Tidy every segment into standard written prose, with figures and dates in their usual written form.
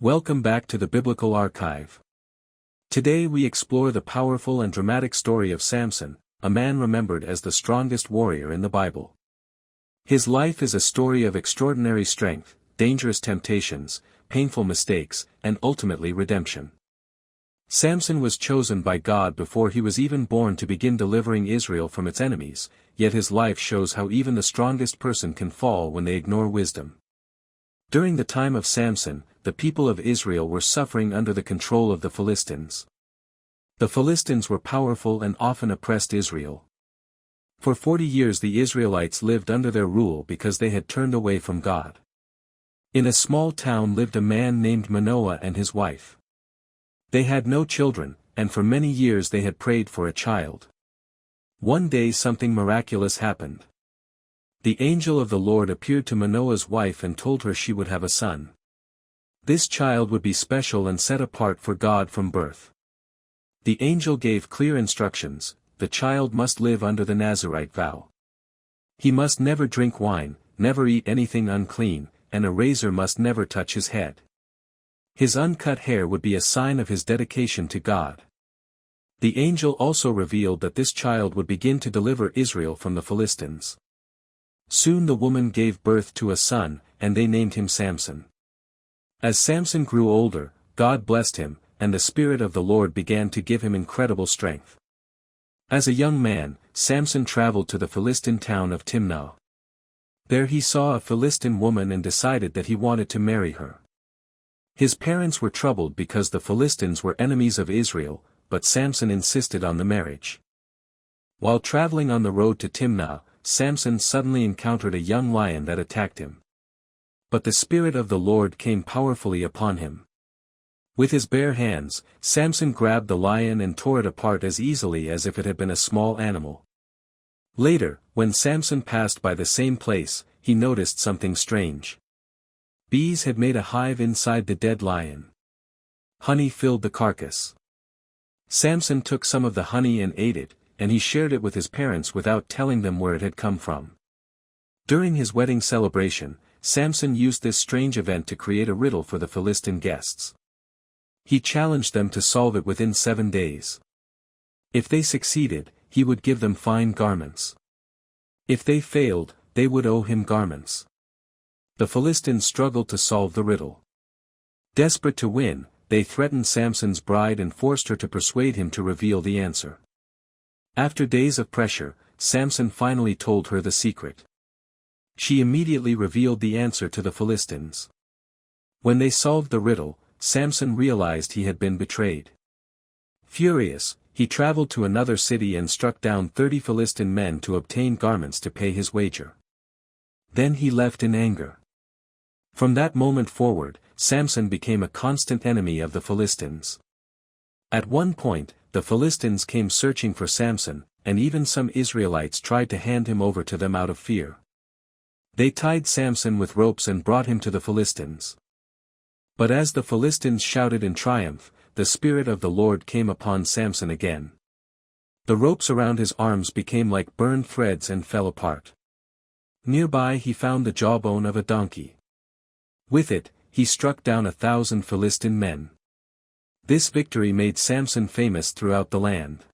Welcome back to the Biblical Archive. Today we explore the powerful and dramatic story of Samson, a man remembered as the strongest warrior in the Bible. His life is a story of extraordinary strength, dangerous temptations, painful mistakes, and ultimately redemption. Samson was chosen by God before he was even born to begin delivering Israel from its enemies, yet his life shows how even the strongest person can fall when they ignore wisdom. During the time of Samson, the people of Israel were suffering under the control of the Philistines. The Philistines were powerful and often oppressed Israel. For 40 years the Israelites lived under their rule because they had turned away from God. In a small town lived a man named Manoah and his wife. They had no children, and for many years they had prayed for a child. One day something miraculous happened. The angel of the Lord appeared to Manoah's wife and told her she would have a son. This child would be special and set apart for God from birth. The angel gave clear instructions: the child must live under the Nazirite vow. He must never drink wine, never eat anything unclean, and a razor must never touch his head. His uncut hair would be a sign of his dedication to God. The angel also revealed that this child would begin to deliver Israel from the Philistines. Soon the woman gave birth to a son, and they named him Samson. As Samson grew older, God blessed him, and the Spirit of the Lord began to give him incredible strength. As a young man, Samson traveled to the Philistine town of Timnah. There he saw a Philistine woman and decided that he wanted to marry her. His parents were troubled because the Philistines were enemies of Israel, but Samson insisted on the marriage. While traveling on the road to Timnah, Samson suddenly encountered a young lion that attacked him. But the Spirit of the Lord came powerfully upon him. With his bare hands, Samson grabbed the lion and tore it apart as easily as if it had been a small animal. Later, when Samson passed by the same place, he noticed something strange. Bees had made a hive inside the dead lion. Honey filled the carcass. Samson took some of the honey and ate it, and he shared it with his parents without telling them where it had come from. During his wedding celebration, Samson used this strange event to create a riddle for the Philistine guests. He challenged them to solve it within 7 days. If they succeeded, he would give them fine garments. If they failed, they would owe him garments. The Philistines struggled to solve the riddle. Desperate to win, they threatened Samson's bride and forced her to persuade him to reveal the answer. After days of pressure, Samson finally told her the secret. She immediately revealed the answer to the Philistines. When they solved the riddle, Samson realized he had been betrayed. Furious, he traveled to another city and struck down 30 Philistine men to obtain garments to pay his wager. Then he left in anger. From that moment forward, Samson became a constant enemy of the Philistines. At one point, the Philistines came searching for Samson, and even some Israelites tried to hand him over to them out of fear. They tied Samson with ropes and brought him to the Philistines. But as the Philistines shouted in triumph, the Spirit of the Lord came upon Samson again. The ropes around his arms became like burned threads and fell apart. Nearby he found the jawbone of a donkey. With it, he struck down 1,000 Philistine men. This victory made Samson famous throughout the land.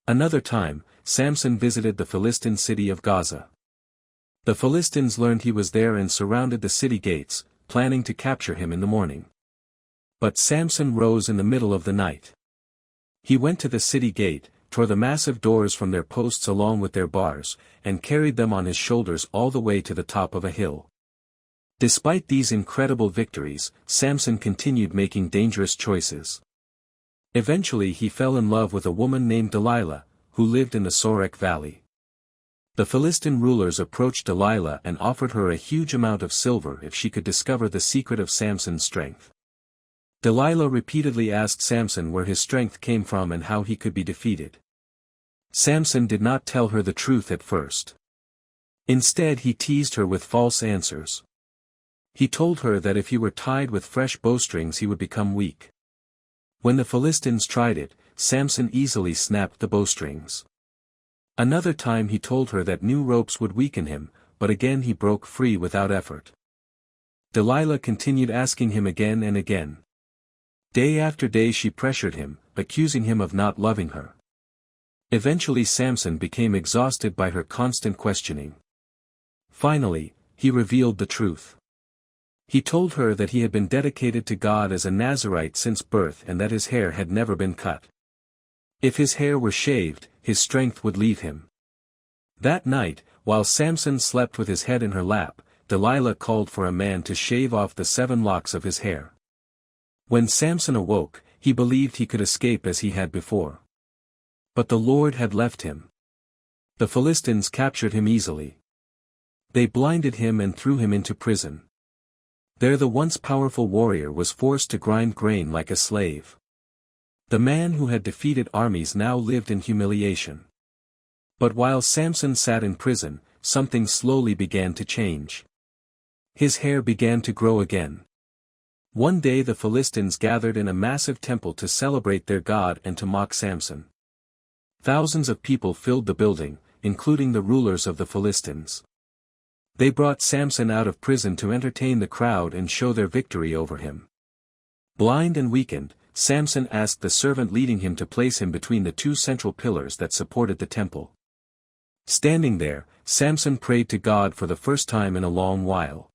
Another time, Samson visited the Philistine city of Gaza. The Philistines learned he was there and surrounded the city gates, planning to capture him in the morning. But Samson rose in the middle of the night. He went to the city gate, tore the massive doors from their posts along with their bars, and carried them on his shoulders all the way to the top of a hill. Despite these incredible victories, Samson continued making dangerous choices. Eventually he fell in love with a woman named Delilah, who lived in the Sorek Valley. The Philistine rulers approached Delilah and offered her a huge amount of silver if she could discover the secret of Samson's strength. Delilah repeatedly asked Samson where his strength came from and how he could be defeated. Samson did not tell her the truth at first. Instead he teased her with false answers. He told her that if he were tied with fresh bowstrings he would become weak. When the Philistines tried it, Samson easily snapped the bowstrings. Another time he told her that new ropes would weaken him, but again he broke free without effort. Delilah continued asking him again and again. Day after day she pressured him, accusing him of not loving her. Eventually Samson became exhausted by her constant questioning. Finally, he revealed the truth. He told her that he had been dedicated to God as a Nazirite since birth and that his hair had never been cut. If his hair were shaved, his strength would leave him. That night, while Samson slept with his head in her lap, Delilah called for a man to shave off the 7 locks of his hair. When Samson awoke, he believed he could escape as he had before. But the Lord had left him. The Philistines captured him easily. They blinded him and threw him into prison. There the once powerful warrior was forced to grind grain like a slave. The man who had defeated armies now lived in humiliation. But while Samson sat in prison, something slowly began to change. His hair began to grow again. One day the Philistines gathered in a massive temple to celebrate their god and to mock Samson. Thousands of people filled the building, including the rulers of the Philistines. They brought Samson out of prison to entertain the crowd and show their victory over him. Blind and weakened, Samson asked the servant leading him to place him between the 2 central pillars that supported the temple. Standing there, Samson prayed to God for the first time in a long while.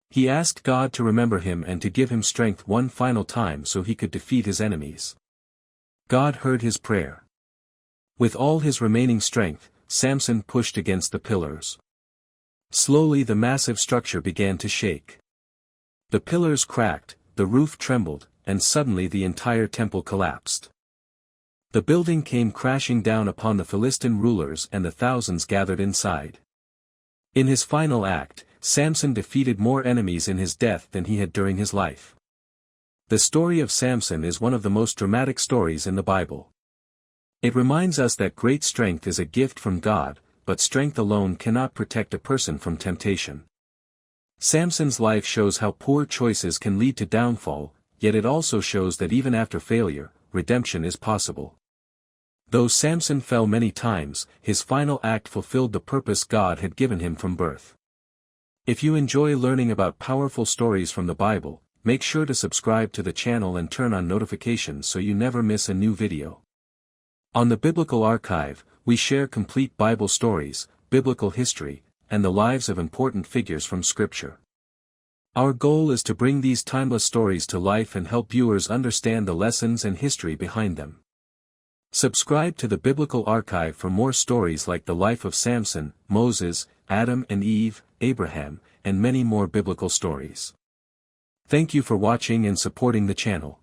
He asked God to remember him and to give him strength one final time so he could defeat his enemies. God heard his prayer. With all his remaining strength, Samson pushed against the pillars. Slowly the massive structure began to shake. The pillars cracked, the roof trembled, and suddenly the entire temple collapsed. The building came crashing down upon the Philistine rulers and the thousands gathered inside. In his final act, Samson defeated more enemies in his death than he had during his life. The story of Samson is one of the most dramatic stories in the Bible. It reminds us that great strength is a gift from God, but strength alone cannot protect a person from temptation. Samson's life shows how poor choices can lead to downfall, yet it also shows that even after failure, redemption is possible. Though Samson fell many times, his final act fulfilled the purpose God had given him from birth. If you enjoy learning about powerful stories from the Bible, make sure to subscribe to the channel and turn on notifications so you never miss a new video. On the Biblical Archive, we share complete Bible stories, biblical history, and the lives of important figures from Scripture. Our goal is to bring these timeless stories to life and help viewers understand the lessons and history behind them. Subscribe to the Biblical Archive for more stories like the life of Samson, Moses, Adam and Eve, Abraham, and many more biblical stories. Thank you for watching and supporting the channel.